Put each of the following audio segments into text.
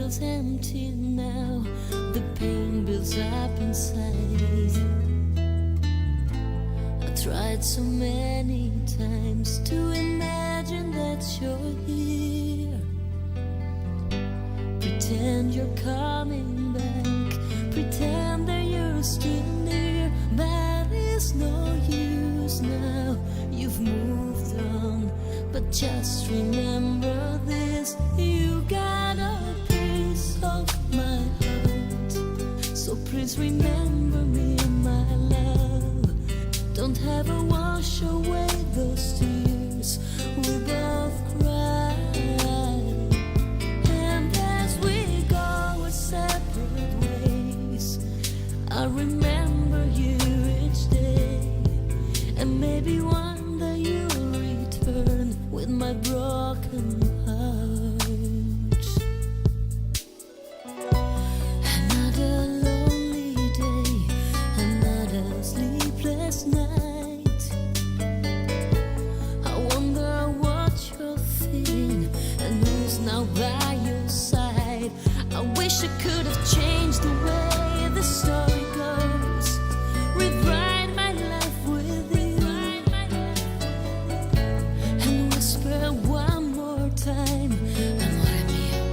feels empty now. The pain builds up inside. I tried so many times to imagine that you're here. Pretend you're coming back, pretend that you're still near, but it's no use now. You've moved on, but just remember this: you got a piece of my heart. So please remember me, my love. Don't ever wash away those tears we both cried. And as we go our separate ways, I remember you each day. And maybe one day you'll return with my broken heart. Another lonely day, another sleepless night. I wonder what you're feeling and who's now by your side. I wish I could have changed the way the story goes, rewrite my life with you, and whisper one more time, amore mio,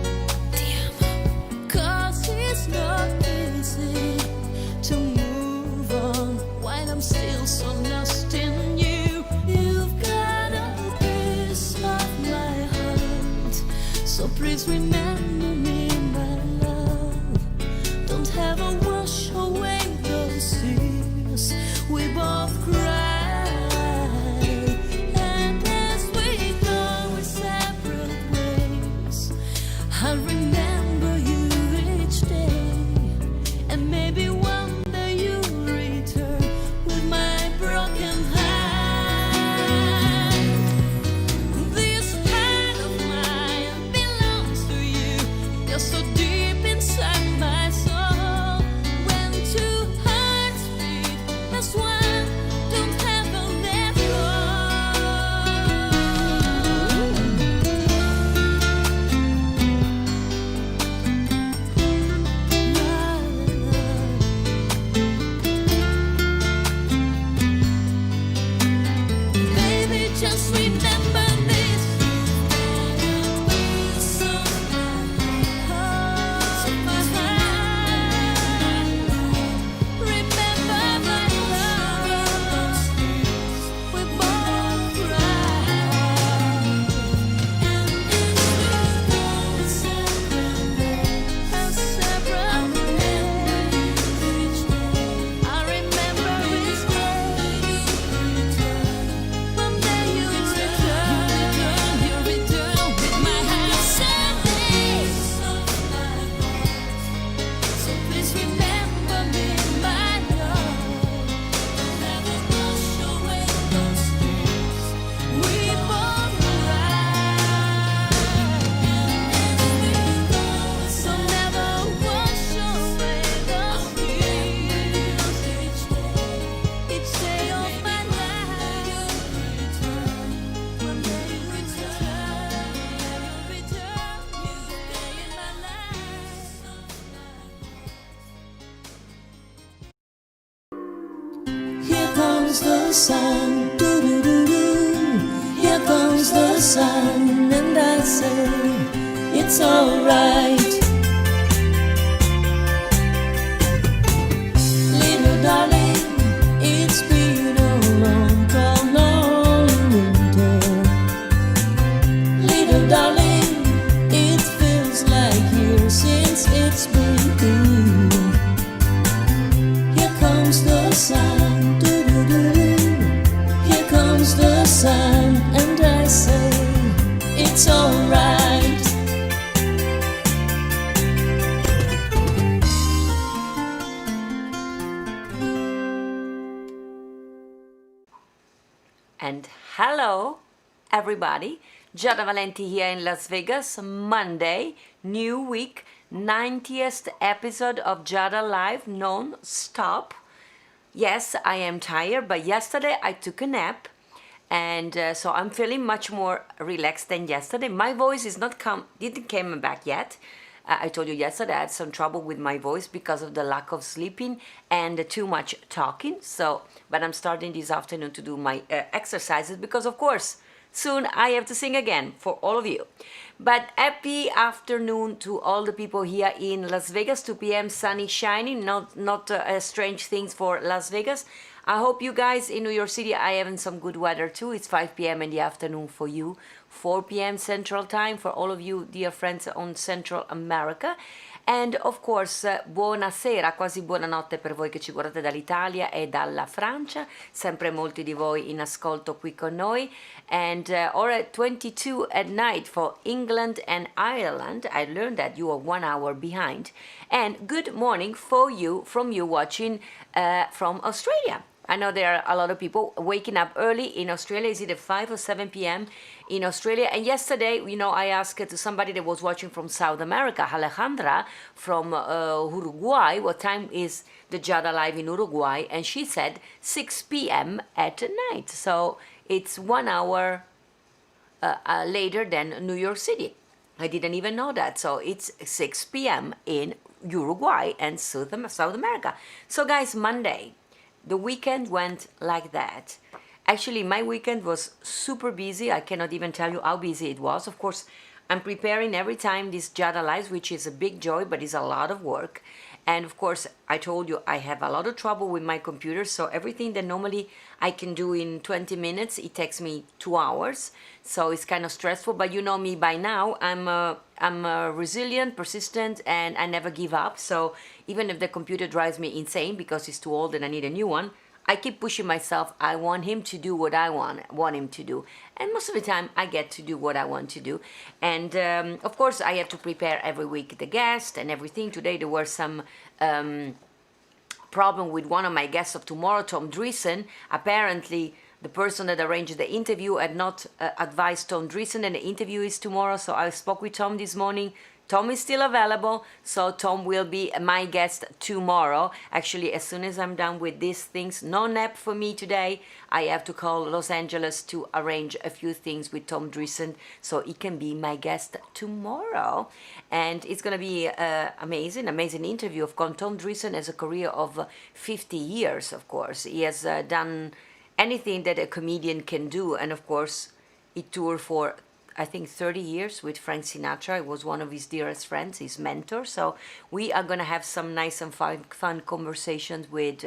ti amo. 'Cause it's not easy to move on while I'm still so lost in you. You've got a piece of my heart, so please remember me, my love. Don't ever wash away those tears we both cried. And as we go our separate ways, I remember you each day. And maybe one day you'll return with my broken heart. This heart of mine belongs to you. You're so deep inside my soul. When two hearts beat as one, don't ever let go. Baby, just remember this: so my heart. Remember my love. We both cried. And it's a separate each day. I remember each day. One day you return with my heart. Someday. So please remember me, my love. Never wash away those tears we both cried. So never wash away those tears each day of my life. One day you return in my life. Here comes the sun, doo-doo-doo-doo. Here comes the sun, and I say it's alright. Little darling, it's been a long, cold, lonely winter. Little darling, it feels like years since it's been here. Here comes the sun, doo-doo-doo. Here comes the sun, and I say it's alright. And hello, everybody. Giada Valenti here in Las Vegas. Monday, new week, 90th episode of Giada Live non-stop. Yes, I am tired, but yesterday I took a nap, and so I'm feeling much more relaxed than yesterday. My voice is not didn't come back yet, I told you yesterday I had some trouble with my voice because of the lack of sleeping and too much talking. So, but I'm starting this afternoon to do my exercises because, of course, soon I have to sing again for all of you. But happy afternoon to all the people here in Las Vegas, 2 p.m. sunny, shining, not strange things for Las Vegas. I hope you guys in New York City are having some good weather too. It's 5 p.m. in the afternoon for you, 4 p.m. Central Time for all of you dear friends on Central America. And of course, buonasera, quasi buonanotte per voi che ci guardate dall'Italia e dalla Francia, sempre molti di voi in ascolto qui con noi. And or at 22 at night for England and Ireland. I learned that you are 1 hour behind. And good morning for you, from you watching from Australia. I know there are a lot of people waking up early in Australia. Is it at 5 or 7 p.m. in Australia? And yesterday, you know, I asked to somebody that was watching from South America, Alejandra from Uruguay, what time is the Giada Live in Uruguay? And she said 6 p.m. at night. So it's 1 hour later than New York City. I didn't even know that. So it's 6 p.m. in Uruguay and South America. So guys, Monday. The weekend went like that. Actually, my weekend was super busy. I cannot even tell you how busy it was. Of course, I'm preparing every time this Giada Lives, which is a big joy, but it's a lot of work. And of course, I told you I have a lot of trouble with my computer. So everything that normally I can do in 20 minutes, it takes me 2 hours. So it's kind of stressful. But you know me by now. I'm resilient, persistent, and I never give up. So even if the computer drives me insane because it's too old and I need a new one, I keep pushing myself. I want him to do what I want him to do. And most of the time, I get to do what I want to do. And of course, I have to prepare every week the guest and everything. Today, there were some problem with one of my guests of tomorrow, Tom Dreesen. Apparently, the person that arranged the interview had not advised Tom Dreesen, and the interview is tomorrow. So I spoke with Tom this morning. Tom is still available, so Tom will be my guest tomorrow. Actually, as soon as I'm done with these things, no nap for me today. I have to call Los Angeles to arrange a few things with Tom Dreesen, so he can be my guest tomorrow. And it's going to be amazing interview. Of course, Tom Dreesen has a career of 50 years, of course. He has done anything that a comedian can do, and of course, he toured for I think 30 years with Frank Sinatra. I was one of his dearest friends, his mentor. So we are going to have some nice and fun conversations with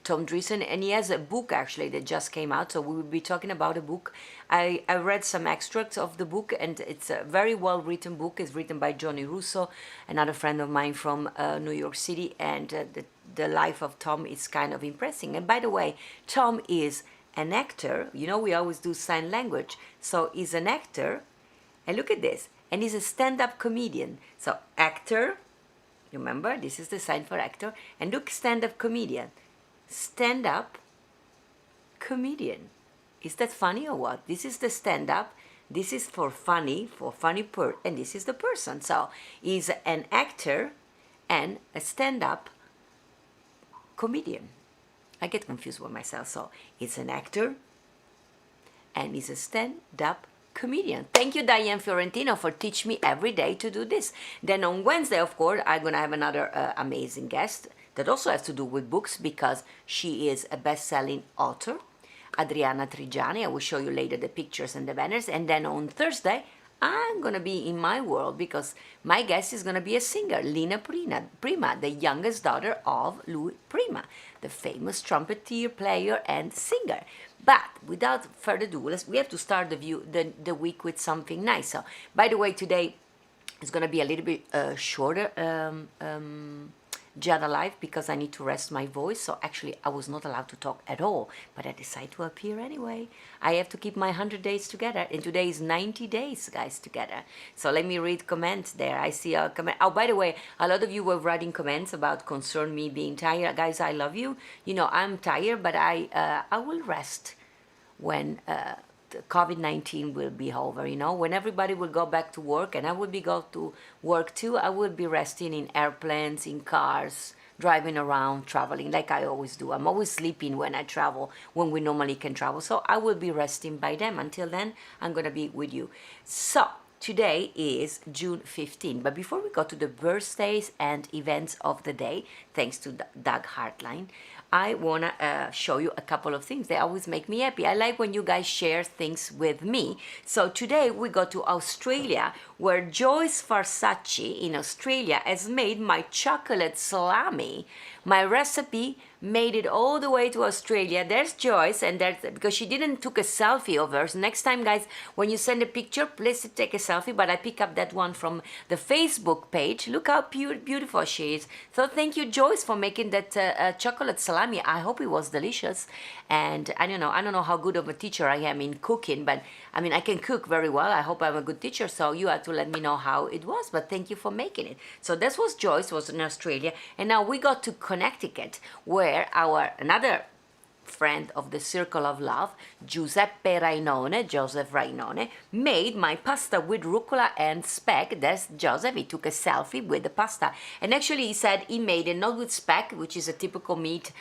Tom Dreesen. And he has a book actually that just came out. So we will be talking about a book. I read some extracts of the book, and it's a very well written book. It's written by Johnny Russo, another friend of mine from New York City. And the life of Tom is kind of impressive. And by the way, Tom is an actor. You know, we always do sign language. So he's an actor, and look at this, and he's a stand-up comedian. So actor, remember, this is the sign for actor, and look, stand-up comedian. Stand-up comedian. Is that funny or what? This is the stand-up, this is for funny, and this is the person. So he's an actor and a stand-up comedian. I get confused with myself. So he's an actor and he's a stand-up comedian. Thank you, Diane Fiorentino, for teaching me every day to do this. Then on Wednesday, of course, I'm going to have another amazing guest that also has to do with books because she is a best-selling author, Adriana Trigiani. I will show you later the pictures and the banners. And then on Thursday, I'm going to be in my world because my guest is going to be a singer, Lina Prima, the youngest daughter of Louis Prima, the famous trumpeter, player, and singer. But without further ado, we have to start the week with something nice. So, by the way, today is going to be a little bit shorter Giada Live because I need to rest my voice. So actually, I was not allowed to talk at all, but I decided to appear anyway. I have to keep my 100 days together, and today is 90 days, guys, together. So let me read comments there. I see a comment. Oh, by the way, a lot of you were writing comments about concern me being tired. Guys, I love you. You know, I'm tired, but I will rest when COVID-19 will be over, you know, when everybody will go back to work, and I will be go to work too. I will be resting in airplanes, in cars, driving around, traveling like I always do. I'm always sleeping when I travel, when we normally can travel. So I will be resting by then. Until then, I'm going to be with you. So today is June 15. But before we go to the birthdays and events of the day, thanks to Doug Hartline, I want to show you a couple of things. They always make me happy. I like when you guys share things with me. So today we go to Australia, where Joyce Farsace in Australia has made my chocolate salami. My recipe made it all the way to Australia. There's Joyce, and there's, because she didn't took a selfie of hers. Next time, guys, when you send a picture, please take a selfie. But I pick up that one from the Facebook page. Look how beautiful she is. So thank you, Joyce, for making that chocolate salami. I hope it was delicious. And I don't know how good of a teacher I am in cooking, but I mean, I can cook very well. I hope I'm a good teacher. So you have to let me know how it was. But thank you for making it. So this was Joyce, was in Australia, and now we got to Connecticut, where our another friend of the Circle of Love, Joseph Rainone, made my pasta with rucola and speck. That's Joseph. He took a selfie with the pasta. And actually he said he made it not with speck, which is a typical meat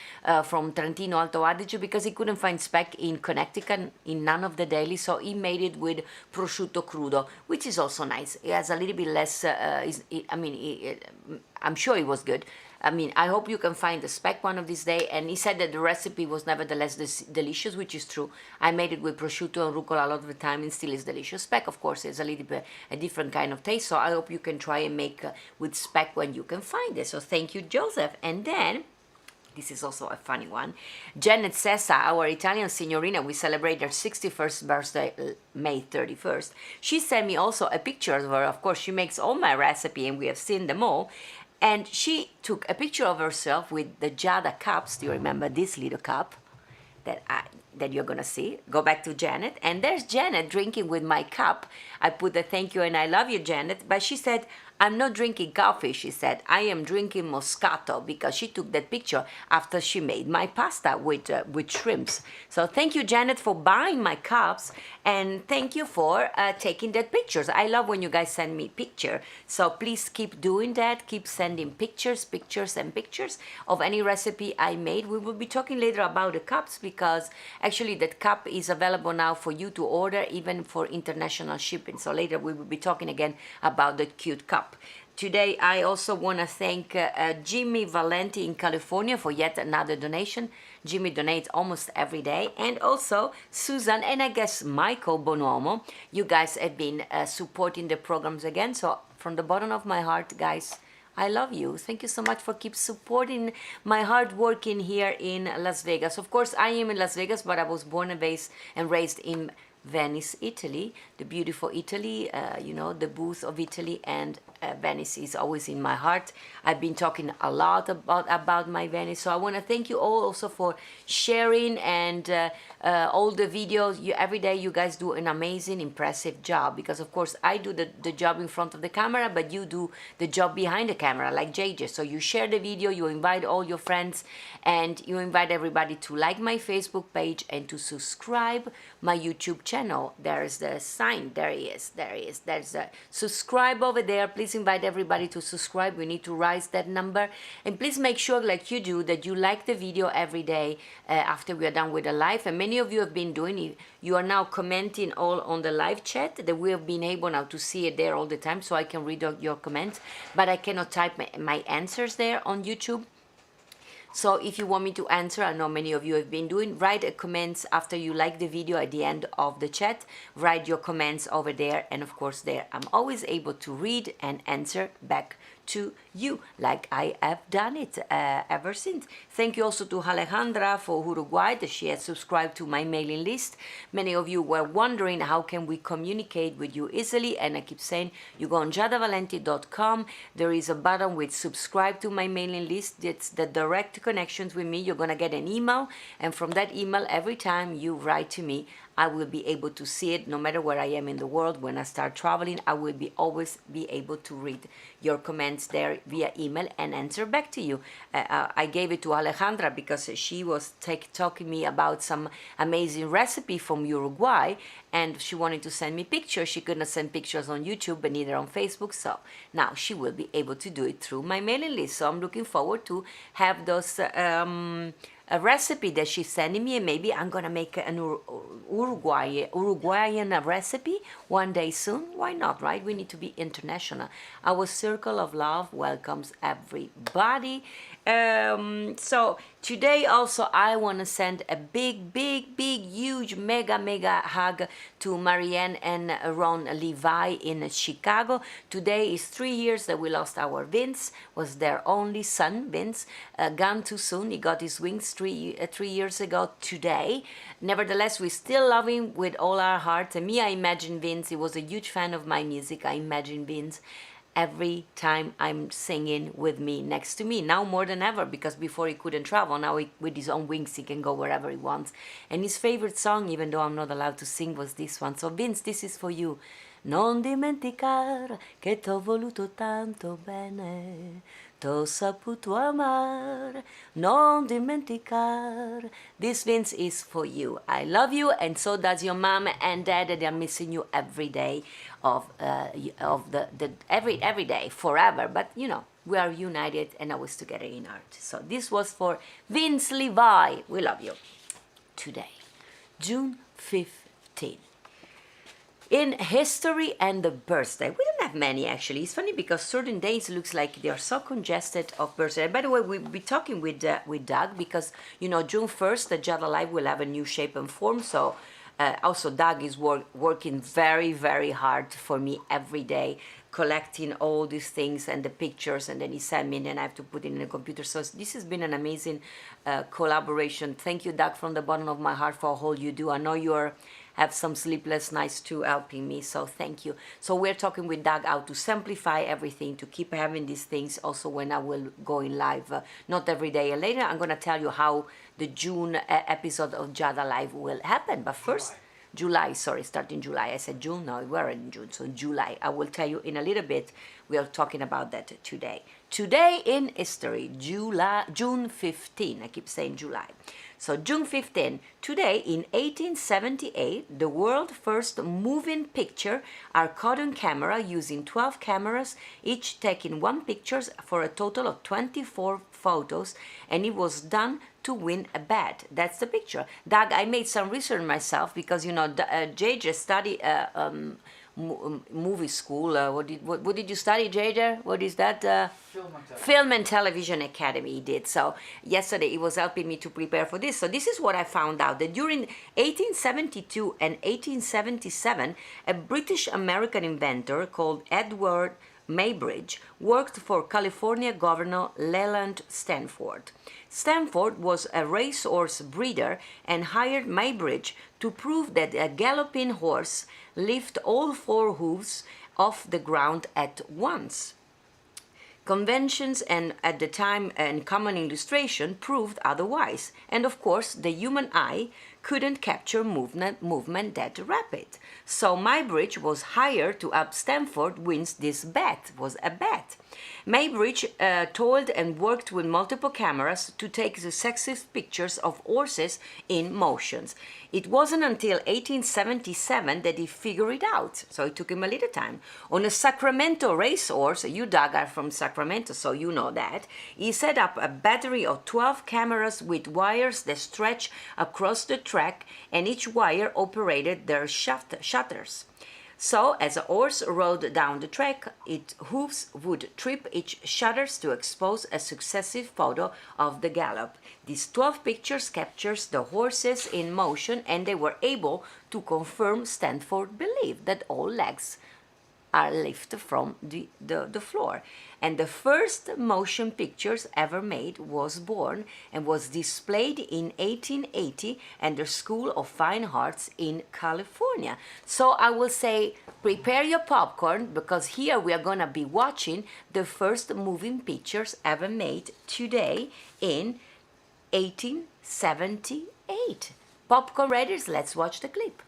from Trentino Alto Adige, because he couldn't find speck in Connecticut in none of the deli. So he made it with prosciutto crudo, which is also nice. It has a little bit less, I'm sure it was good. I mean, I hope you can find the speck one of these days. And he said that the recipe was nevertheless delicious, which is true. I made it with prosciutto and rucola a lot of the time, and still is delicious. Speck, of course, is a little bit a different kind of taste. So I hope you can try and make with speck when you can find it. So thank you, Joseph. And then, this is also a funny one. Janet Sessa, our Italian signorina, we celebrate her 61st birthday, May 31st. She sent me also a picture of her. Of course, she makes all my recipe, and we have seen them all. And she took a picture of herself with the Giada cups. Do you remember this little cup that you're going to see? Go back to Janet. And there's Janet drinking with my cup. I put the thank you and I love you, Janet. But she said, I'm not drinking coffee, she said. I am drinking Moscato, because she took that picture after she made my pasta with shrimps. So thank you, Janet, for buying my cups, and thank you for taking that pictures. I love when you guys send me picture. So please keep doing that. Keep sending pictures of any recipe I made. We will be talking later about the cups, because actually that cup is available now for you to order, even for international shipping. So later we will be talking again about the cute cup. Today I also want to thank Giada Valenti in California for yet another donation. Jimmy donates almost every day. And also Susan and I guess Michael Bonomo. You guys have been supporting the programs again. So from the bottom of my heart, guys, I love you. Thank you so much for keep supporting my hard work in here in Las Vegas. Of course, I am in Las Vegas, but I was born and raised in Venice, Italy, the beautiful Italy, the booth of Italy, and Venice is always in my heart. I've been talking a lot about my Venice, so I want to thank you all also for sharing and all the videos. Every day you guys do an amazing, impressive job, because of course I do the job in front of the camera, but you do the job behind the camera like JJ. So you share the video, you invite all your friends, and you invite everybody to like my Facebook page and to subscribe my YouTube channel. There's the sign. There he is. There's a subscribe over there. Please invite everybody to subscribe. We need to rise that number. And please make sure, like you do, that you like the video every day after we are done with the live. And many of you have been doing it. You are now commenting all on the live chat, that we have been able now to see it there all the time, so I can read your comments. But I cannot type my answers there on YouTube. So if you want me to answer, I know many of you have been doing, write a comments after you like the video at the end of the chat. Write your comments over there, and of course there I'm always able to read and answer back to you, like I have done it ever since. Thank you also to Alejandra for Uruguay, that she has subscribed to my mailing list. Many of you were wondering how can we communicate with you easily, and I keep saying you go on giadavalenti.com. There is a button with subscribe to my mailing list. It's the direct connections with me. You're gonna get an email, and from that email, every time you write to me, I will be able to see it no matter where I am in the world. When I start traveling, I will always be able to read your comments there via email and answer back to you. I gave it to Alejandra because she was talking me about some amazing recipe from Uruguay, and she wanted to send me pictures. She couldn't send pictures on YouTube, but neither on Facebook. So now she will be able to do it through my mailing list. So I'm looking forward to have those a recipe that she's sending me, and maybe I'm gonna make an Uruguayan recipe one day soon. Why not, right? We need to be international. Our circle of love welcomes everybody. So today also I want to send a big, huge, mega hug to Marianne and Ron Levi in Chicago. Today is 3 years that we lost our Vince, was their only son, Vince, gone too soon. He got his wings 3 years ago today. Nevertheless, we still love him with all our hearts. And me, I imagine Vince, he was a huge fan of my music. I imagine Vince every time I'm singing with me next to me, now more than ever, because before he couldn't travel. Now with his own wings he can go wherever he wants. And his favorite song, even though I'm not allowed to sing, was this one. So Vince, this is for you. Non dimenticar che t'ho voluto tanto bene, t'ho saputo amar, non dimenticar. This, Vince, is for you. I love you, and so does your mom and dad, and they're missing you every day of the every day, forever. But you know, we are united and always together in art. So this was for Vince Levi. We love you. Today, June 15th. In history and the birthday, we don't have many actually. It's funny because certain days looks like they are so congested of birthday. By the way, we'll be talking with Doug, because you know June 1st the Giada Live will have a new shape and form. So also Doug is working very hard for me every day, collecting all these things and the pictures, and then he sent me, and then I have to put it in the computer. So this has been an amazing collaboration. Thank you, Doug, from the bottom of my heart for all you do. I know you have some sleepless nights too helping me, so thank you. So we're talking with Doug how to simplify everything, to keep having these things also when I will go in live, not every day. And later I'm going to tell you how the June episode of Giada Live will happen. But first, July, sorry, starting July. I said June, no, we're in June, so July. I will tell you in a little bit. We are talking about that today. Today in history, June 15, I keep saying July. So June 15, today in 1878, the world's first moving picture are caught on camera using 12 cameras, each taking one picture for a total of 24 photos, and it was done to win a bet. That's the picture. Doug, I made some research myself because, you know, JJ studied movie school. What did you study, JJ? What is that? Film and Television Academy he did. So yesterday he was helping me to prepare for this. So this is what I found out, that during 1872 and 1877, a British American inventor called Edward Maybridge worked for California Governor Leland Stanford. Stanford was a racehorse breeder and hired Maybridge to prove that a galloping horse lifts all four hooves off the ground at once. Conventions and at the time and common illustration proved otherwise, and of course the human eye couldn't capture movement that rapid. So Maybridge was hired to help Stanford win this bet. Was a bet. Maybridge toiled and worked with multiple cameras to take successive pictures of horses in motions. It wasn't until 1877 that he figured it out, so it took him a little time. On a Sacramento racehorse, you, Doug, are from Sacramento, so you know that, he set up a battery of 12 cameras with wires that stretch across the track, and each wire operated their shutters. So, as a horse rode down the track, its hooves would trip each shutters to expose a successive photo of the gallop. These 12 pictures captures the horses in motion, and they were able to confirm Stanford believed that all legs are lifted from the floor. And the first motion pictures ever made was born and was displayed in 1880 at the School of Fine Arts in California. So I will say, prepare your popcorn, because here we are going to be watching the first moving pictures ever made today in 1878. Popcorn readers, let's watch the clip.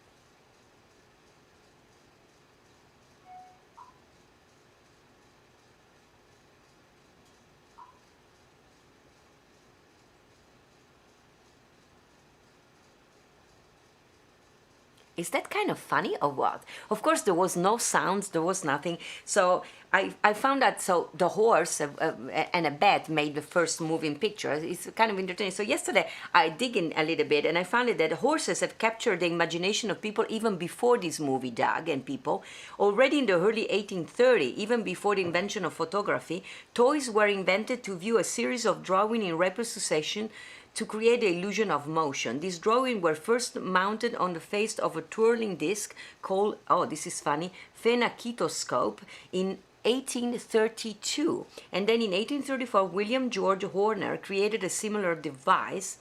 Is that kind of funny or what? Of course, there was no sounds, there was nothing. So I found that, so the horse and a bat made the first moving picture. It's kind of entertaining. So yesterday I dig in a little bit and I found it that horses have captured the imagination of people even before this movie, Doug and people. Already in the early 1830s, even before the invention of photography, toys were invented to view a series of drawing in rapid succession to create the illusion of motion. These drawings were first mounted on the face of a twirling disc called, oh, this is funny, phenaketoscope in 1832. And then in 1834, William George Horner created a similar device,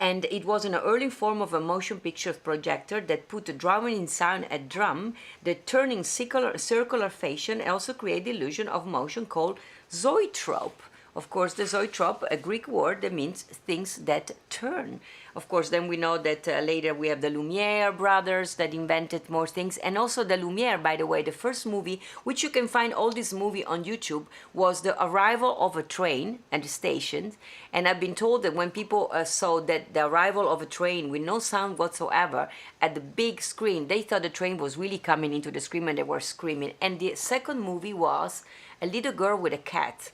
and it was an early form of a motion picture projector that put the drawing inside a drum. The turning circular fashion also created the illusion of motion called zoetrope. Of course, the zoetrope, a Greek word that means things that turn. Of course, then we know that later we have the Lumiere brothers that invented more things. And also the Lumiere, by the way, the first movie, which you can find all this movie on YouTube, was the arrival of a train at the station. And I've been told that when people saw that the arrival of a train with no sound whatsoever at the big screen, they thought the train was really coming into the screen and they were screaming. And the second movie was a little girl with a cat.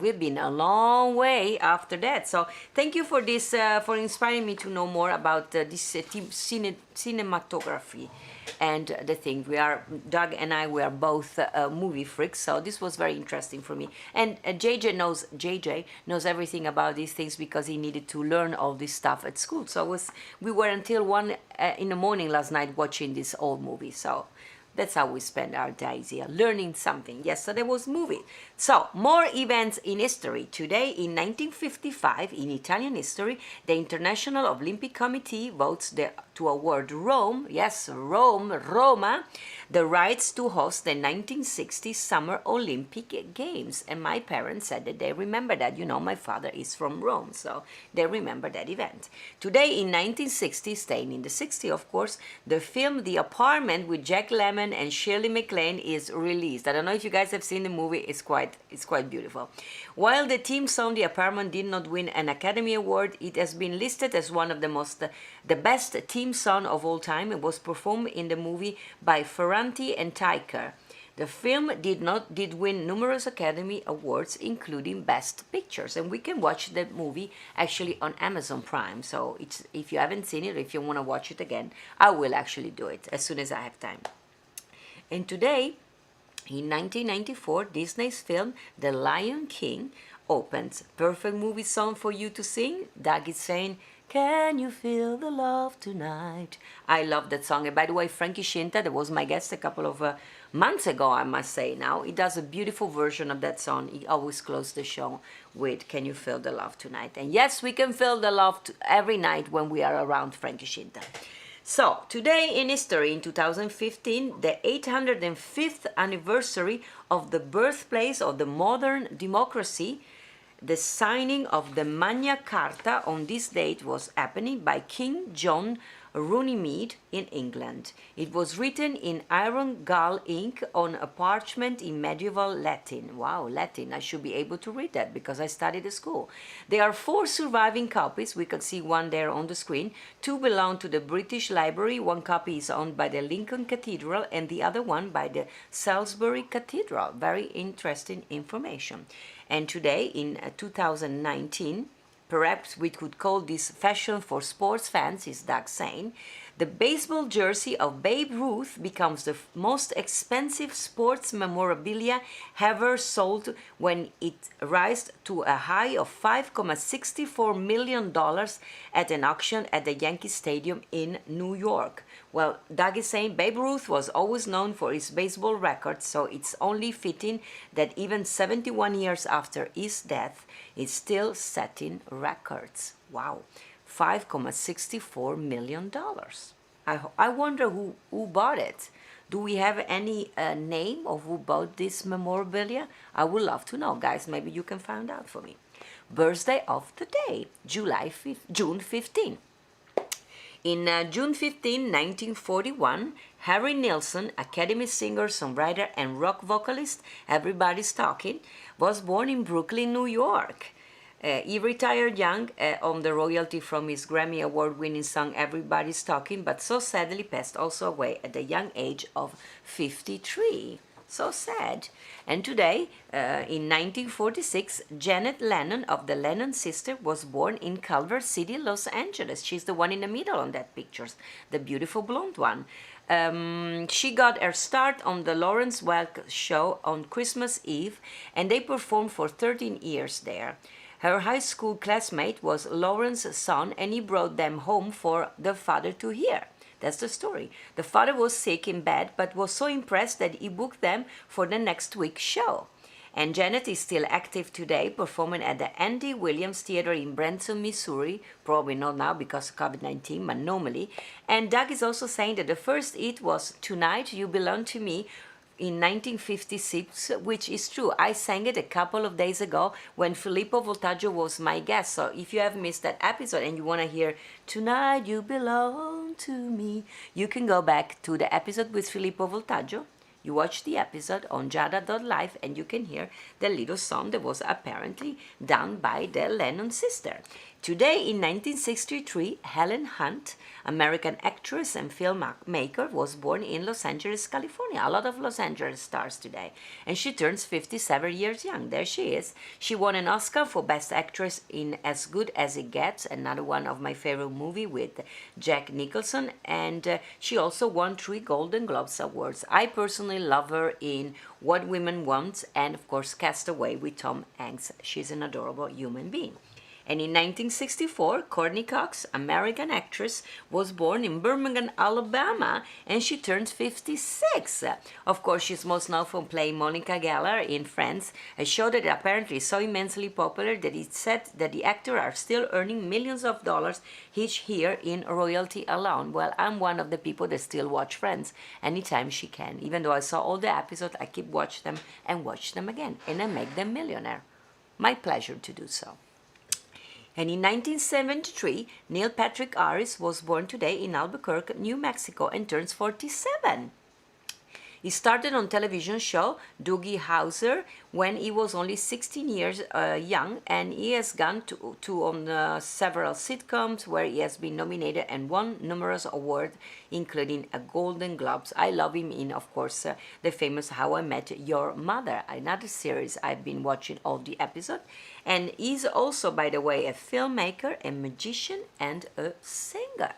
We've been a long way after that. So thank you for this, for inspiring me to know more about this cinematography and the thing. Doug and I, we are both movie freaks, so this was very interesting for me. And JJ knows everything about these things because he needed to learn all this stuff at school. So we were until 1 in the morning last night watching this old movie. So that's how we spend our days here, learning something. Yesterday was movie. So, more events in history. Today, in 1955, in Italian history, the International Olympic Committee votes to award Rome, yes, Roma, the rights to host the 1960 Summer Olympic Games. And my parents said that they remember that. You know, my father is from Rome, so they remember that event. Today, in 1960, staying in the 60s, of course, the film The Apartment with Jack Lemmon and Shirley MacLaine is released. I don't know if you guys have seen the movie. It's quite beautiful. While the theme song The Apartment did not win an Academy Award, it has been listed as one of the best theme song of all time. It was performed in the movie by Ferranti and Tyker. The film did win numerous Academy Awards, including Best Pictures, and we can watch the movie actually on Amazon Prime. So if you haven't seen it, if you want to watch it again, I will actually do it as soon as I have time. And today, in 1994, Disney's film The Lion King opens. Perfect movie song for you to sing. Doug is saying, "Can you feel the love tonight?" I love that song. And by the way, Frankie Shinta, that was my guest a couple of months ago, I must say now. He does a beautiful version of that song. He always closes the show with "Can you feel the love tonight?" And yes, we can feel the love every night when we are around Frankie Shinta. So, today in history, in 2015, the 805th anniversary of the birthplace of the modern democracy, the signing of the Magna Carta on this date was happening by King John Runnymede in England. It was written in iron gall ink on a parchment in medieval Latin. Wow, Latin. I should be able to read that because I studied at school. There are 4 surviving copies. We can see one there on the screen. 2 belong to the British Library. 1 copy is owned by the Lincoln Cathedral and the other one by the Salisbury Cathedral. Very interesting information. And today, in 2019, perhaps we could call this fashion for sports fans, is Doug saying, the baseball jersey of Babe Ruth becomes the most expensive sports memorabilia ever sold when it rose to a high of $5.64 million at an auction at the Yankee Stadium in New York. Well, Doug is saying Babe Ruth was always known for his baseball records, so it's only fitting that even 71 years after his death, he's still setting records. Wow, $5.64 million. I wonder who bought it. Do we have any name of who bought this memorabilia? I would love to know, guys. Maybe you can find out for me. Birthday of the day, June 15. In June 15, 1941, Harry Nilsson, Academy singer, songwriter, and rock vocalist, everybody's talking, was born in Brooklyn, New York. He retired young on the royalty from his Grammy Award-winning song Everybody's Talking, but so sadly passed also away at the young age of 53. So sad. And today, in 1946, Janet Lennon of the Lennon Sisters was born in Culver City, Los Angeles. She's the one in the middle on that picture, the beautiful blonde one. She got her start on the Lawrence Welk show on Christmas Eve, and they performed for 13 years there. Her high school classmate was Lawrence's son, and he brought them home for the father to hear. That's the story. The father was sick in bed, but was so impressed that he booked them for the next week's show. And Janet is still active today, performing at the Andy Williams Theater in Branson, Missouri. Probably not now because of COVID-19, but normally. And Doug is also saying that the first hit was Tonight You Belong to Me, in 1956, which is true. I sang it a couple of days ago when Filippo Voltaggio was my guest. So if you have missed that episode and you want to hear Tonight You Belong to Me, you can go back to the episode with Filippo Voltaggio. You watch the episode on Giada.live and you can hear the little song that was apparently done by the Lennon sister. Today in 1963, Helen Hunt, American actress and filmmaker, was born in Los Angeles, California. A lot of Los Angeles stars today. And she turns 57 years young. There she is. She won an Oscar for Best Actress in As Good As It Gets, another one of my favorite movies with Jack Nicholson. And she also won 3 Golden Globes Awards. I personally love her in What Women Want and, of course, Castaway with Tom Hanks. She's an adorable human being. And in 1964, Courtney Cox, American actress, was born in Birmingham, Alabama, and she turns 56. Of course, she's most known for playing Monica Geller in Friends, a show that apparently is so immensely popular that it's said that the actors are still earning millions of dollars each year in royalty alone. Well, I'm one of the people that still watch Friends anytime she can. Even though I saw all the episodes, I keep watch them and watch them again, and I make them millionaire. My pleasure to do so. And in 1973, Neil Patrick Harris was born today in Albuquerque, New Mexico, and turns 47. He started on television show Doogie Howser when he was only 16 years young, and he has gone to on several sitcoms where he has been nominated and won numerous awards, including a Golden Globes. I love him in, of course, the famous How I Met Your Mother, another series I've been watching all the episodes. And he's also, by the way, a filmmaker, a magician, and a singer.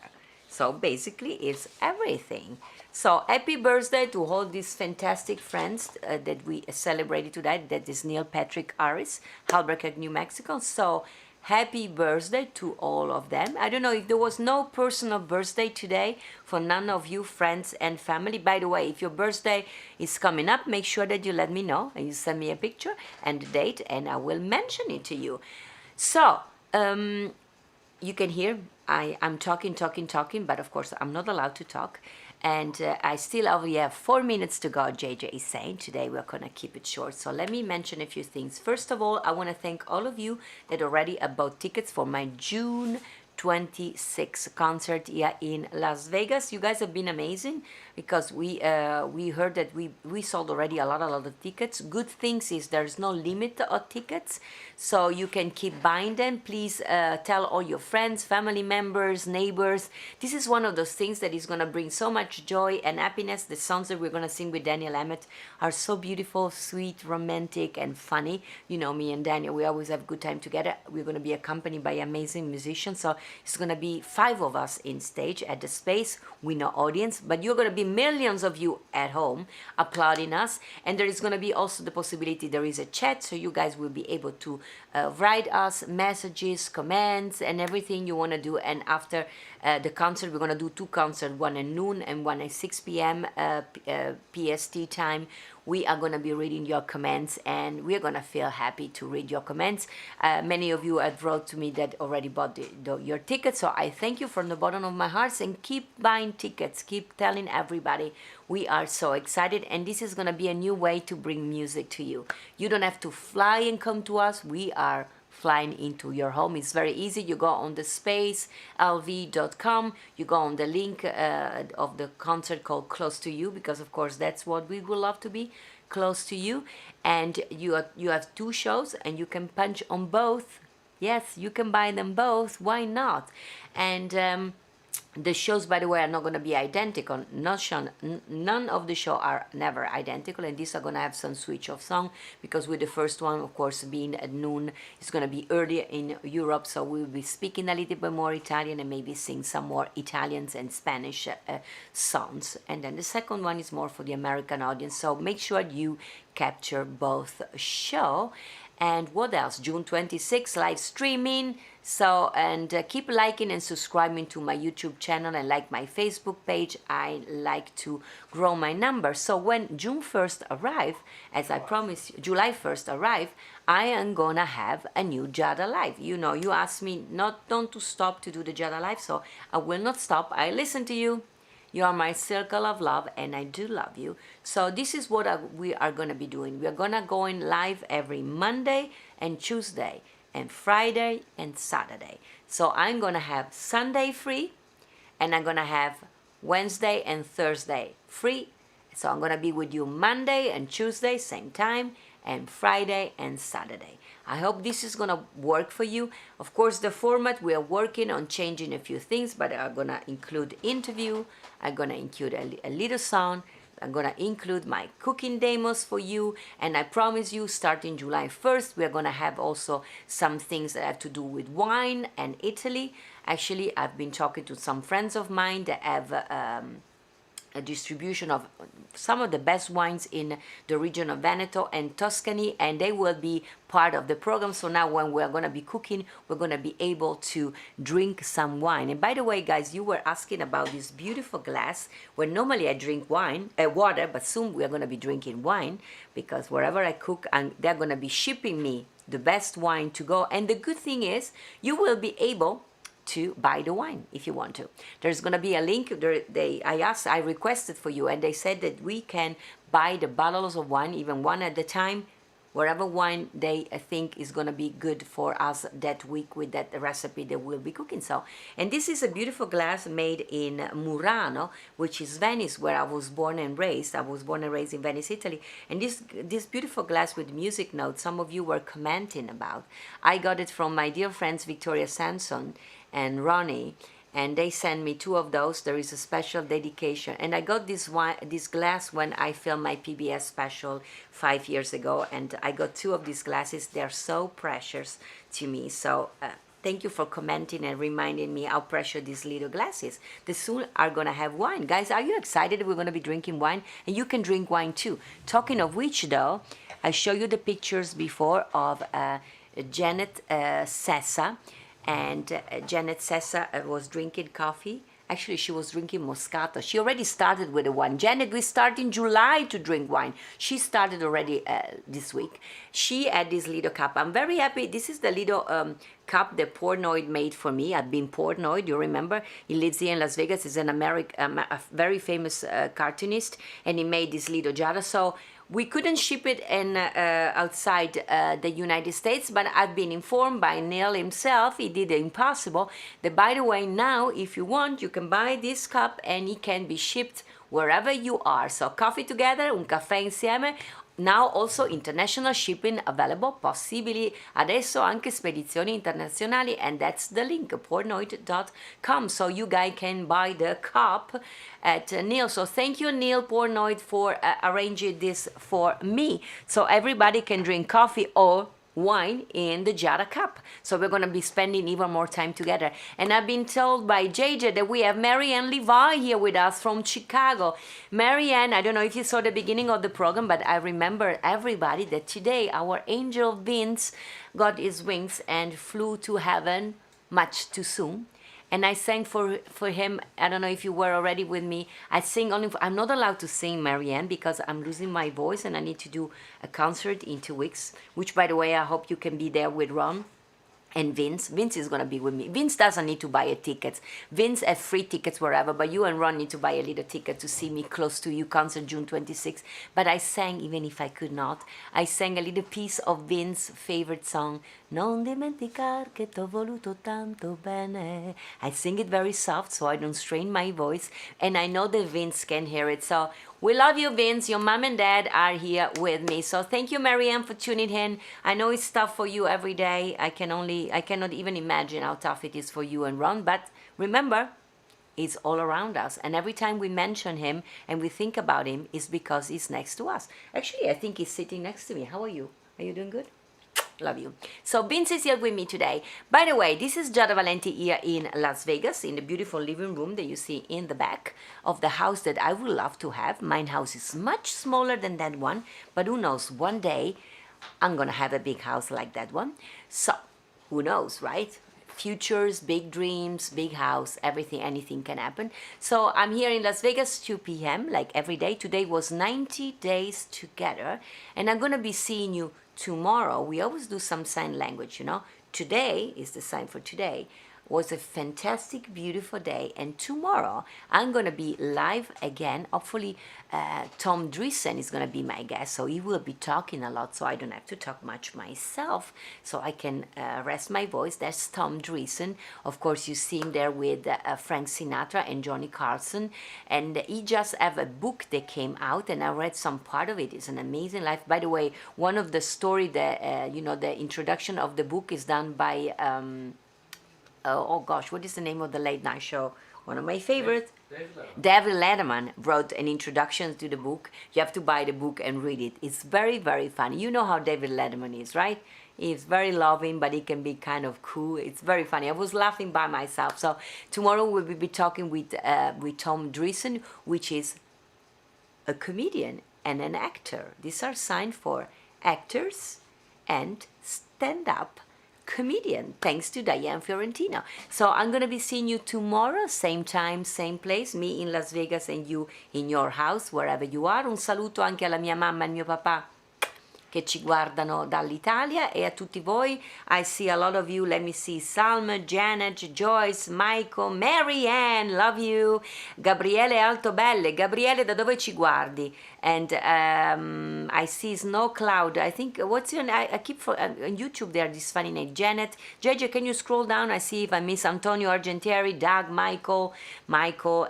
So basically, it's everything. So happy birthday to all these fantastic friends that we celebrated today. That is Neil Patrick Harris, Albuquerque, New Mexico. So happy birthday to all of them. I don't know if there was no personal birthday today for none of you friends and family. By the way, if your birthday is coming up, make sure that you let me know and you send me a picture and the date, and I will mention it to you. So you can hear I'm talking, but of course I'm not allowed to talk. And I still only have 4 minutes to go, JJ is saying. Today we're going to keep it short. So let me mention a few things. First of all, I want to thank all of you that already bought tickets for my June 26 concert here in Las Vegas. You guys have been amazing because we heard that we sold already a lot of tickets. Good things is there's no limit of tickets, so you can keep buying them. Please tell all your friends, family members, neighbors. This is one of those things that is going to bring so much joy and happiness. The songs that we're going to sing with Daniel Emmett are so beautiful, sweet, romantic, and funny. You know, me and Daniel, we always have a good time together. We're going to be accompanied by amazing musicians, so it's going to be 5 of us in stage at the space with no audience, but you're going to be millions of you at home applauding us. And there is going to be also the possibility there is a chat, so you guys will be able to write us messages, comments, and everything you want to do. And after the concert, we're going to do 2 concerts, one at noon and one at 6 p.m. PST time. We are going to be reading your comments, and we're going to feel happy to read your comments. Many of you have wrote to me that already bought your tickets, so I thank you from the bottom of my heart, and keep buying tickets, keep telling everybody. We are so excited, and this is going to be a new way to bring music to you. You don't have to fly and come to us. We are flying into your home. It's very easy. You go on the spacelv.com, you go on the link of the concert called Close to You, because of course that's what we would love to be, close to you. And you have 2 shows, and you can punch on both Yes, you can buy them both. Why not? And the shows, by the way, are not going to be identical. None of the show are never identical, and these are going to have some switch of song, because with the first one, of course, being at noon, it's going to be earlier in Europe, so we'll be speaking a little bit more Italian and maybe sing some more Italians and Spanish songs. And then the second one is more for the American audience, so make sure you capture both show. And what else? June 26th, live streaming. So, and keep liking and subscribing to my YouTube channel and like my Facebook page. I like to grow my numbers. So when June 1st arrive, as I promised, July 1st arrive, I am gonna have a new Giada Live. You know, you asked me not to stop to do the Giada Live, so I will not stop. I listen to you. You are my circle of love, and I do love you. So this is what we are going to be doing. We are going to go in live every Monday and Tuesday and Friday and Saturday. So I'm going to have Sunday free, and I'm going to have Wednesday and Thursday free. So I'm going to be with you Monday and Tuesday, same time, and Friday and Saturday. I hope this is going to work for you. Of course, the format, we are working on changing a few things, but I'm going to include interview. I'm going to include a little sound. I'm going to include my cooking demos for you. And I promise you, starting July 1st, we are going to have also some things that have to do with wine and Italy. Actually, I've been talking to some friends of mine that have a distribution of some of the best wines in the region of Veneto and Tuscany, and they will be part of the program. So now when we're going to be cooking, we're going to be able to drink some wine. And by the way, guys, you were asking about this beautiful glass where normally I drink water, but soon we are going to be drinking wine, because wherever I cook, they're going to be shipping me the best wine to go. And the good thing is you will be able to buy the wine if you want to. There's going to be a link. I requested for you, and they said that we can buy the bottles of wine, even one at a time, wherever wine they think is going to be good for us that week with that recipe that we'll be cooking. So, and this is a beautiful glass made in Murano, which is Venice, where I was born and raised. I was born and raised in Venice, Italy. And this beautiful glass with music notes, some of you were commenting about. I got it from my dear friends Victoria Sanson and Ronnie, and they sent me two of those. There is a special dedication, and I got this glass when I filmed my PBS special 5 years ago, and I got two of these glasses. They're so precious to me. So thank you for commenting and reminding me how precious these little glasses. They soon are gonna have wine. Guys, are you excited that we're gonna be drinking wine? And you can drink wine too. Talking of which, though, I show you the pictures before of Janet Sessa. And Janet Sessa was drinking coffee. Actually, she was drinking Moscato. She already started with the wine. Janet, we start in July to drink wine. She started already this week. She had this little cup. I'm very happy. This is the little cup that Portnoy made for me. I've been Portnoy, you remember? He lives here in Las Vegas. He's an a very famous cartoonist, and he made this little jar. So we couldn't ship it outside the United States, but I've been informed by Neil himself, he did the impossible, that by the way, now if you want, you can buy this cup and it can be shipped wherever you are. So coffee together, un caffè insieme. Now also international shipping available, possibili adesso anche spedizioni internazionali, and that's the link, portnoy.com. So you guys can buy the cup at Neil. So thank you, Neil Portnoy, for arranging this for me. So everybody can drink coffee or wine in the Giada cup. So we're going to be spending even more time together. And I've been told by JJ that we have Marianne Levi here with us from Chicago. Marianne, I don't know if you saw the beginning of the program, but I remember everybody that today our angel Vince got his wings and flew to heaven much too soon. And I sang for him. I don't know if you were already with me. I sing only I'm not allowed to sing, Marianne, because I'm losing my voice and I need to do a concert in 2 weeks, which, by the way, I hope you can be there with Ron and Vince. Vince is going to be with me. Vince doesn't need to buy a ticket. Vince has free tickets wherever, but you and Ron need to buy a little ticket to see me close to you, concert June 26th. But I sang, even if I could not, I sang a little piece of Vince's favorite song, Non dimenticar che t'ho voluto tanto bene. I sing it very soft so I don't strain my voice, and I know that Vince can hear it. So we love you, Vince. Your mom and dad are here with me. So thank you, Marianne, for tuning in. I know it's tough for you every day. I cannot even imagine how tough it is for you and Ron. But remember, it's all around us. And every time we mention him and we think about him, it's because he's next to us. Actually, I think he's sitting next to me. How are you? Are you doing good? Love you. So Vince is here with me today. By the way, this is Giada Valenti here in Las Vegas, in the beautiful living room that you see in the back of the house that I would love to have. My house is much smaller than that one, but who knows, one day I'm gonna have a big house like that one. So who knows, right? Futures, big dreams, big house, everything, anything can happen. So I'm here in Las Vegas, 2 p.m. like every day. Today was 90 days together, and I'm gonna be seeing you tomorrow. We always do some sign language, you know. Today is the sign for today. Was a fantastic, beautiful day, and tomorrow I'm gonna be live again. Hopefully Tom Dreesen is gonna be my guest, so he will be talking a lot, so I don't have to talk much myself, so I can rest my voice. That's Tom Dreesen. Of course, you see him there with Frank Sinatra and Johnny Carson, and he just have a book that came out, and I read some part of it. It's an amazing life. By the way, one of the story that you know, the introduction of the book is done by oh gosh, what is the name of the late night show? One of my favorites. David Letterman wrote an introduction to the book. You have to buy the book and read it. It's very, very funny. You know how David Letterman is, right? He's very loving, but he can be kind of cool. It's very funny. I was laughing by myself. So tomorrow we will be talking with Tom Dreesen, which is a comedian and an actor. These are signs for actors and stand-up comedian, thanks to Diane Fiorentino. So I'm gonna be seeing you tomorrow, same time, same place, me in Las Vegas and you in your house, wherever you are. Un saluto anche alla mia mamma e al mio papà che ci guardano dall'Italia, e a tutti voi. I see a lot of you. Let me see: Salma, Janet, Joyce, Michael, Mary Ann, love you, Gabriele Altobelle. Gabriele, da dove ci guardi? And I see Snow Cloud. I think, what's your name? I keep on YouTube there, this funny name. Janet, JJ, can you scroll down? I see if I miss Antonio Argentieri, Doug, Michael,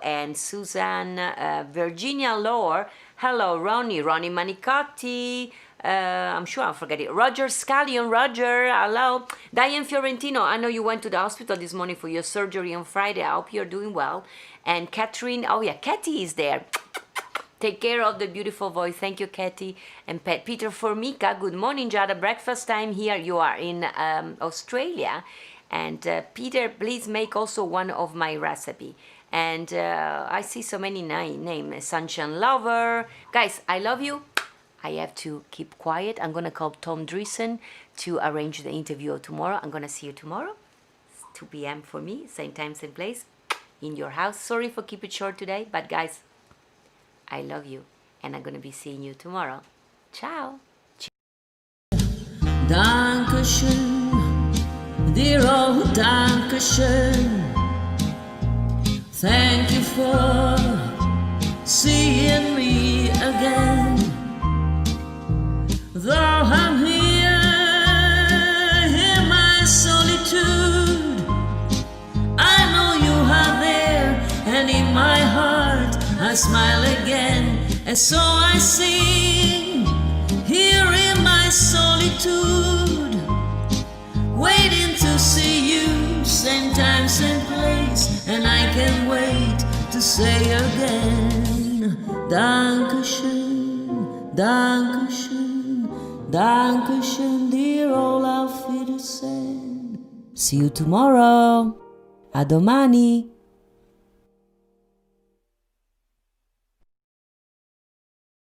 and Susan, Virginia Lore. Hello, Ronnie Manicotti. I'm sure I'm forgetting. Roger Scallion, Roger, hello. Diane Fiorentino, I know you went to the hospital this morning for your surgery on Friday. I hope you're doing well. And Catherine, oh yeah, Katy is there. Take care of the beautiful voice. Thank you, Katy. And Peter Formica, good morning, Giada. Breakfast time here. You are in Australia. And Peter, please make also one of my recipe. And I see so many names. Sunshine Lover. Guys, I love you. I have to keep quiet. I'm going to call Tom Dreesen to arrange the interview of tomorrow. I'm going to see you tomorrow. It's 2 p.m. for me. Same time, same place. In your house. Sorry for keep it short today. But guys, I love you. And I'm going to be seeing you tomorrow. Ciao. Dankeschön, dear old Dankeschön. Thank you for seeing me again. Though I'm here in my solitude, I know you are there, and in my heart I smile again. And so I sing here in my solitude, waiting to see you, same time, same place, and I can't wait to say again, Dankeschön, Dankeschön. Dankeschön, dear old Auf Wiedersehen. See you tomorrow. A domani.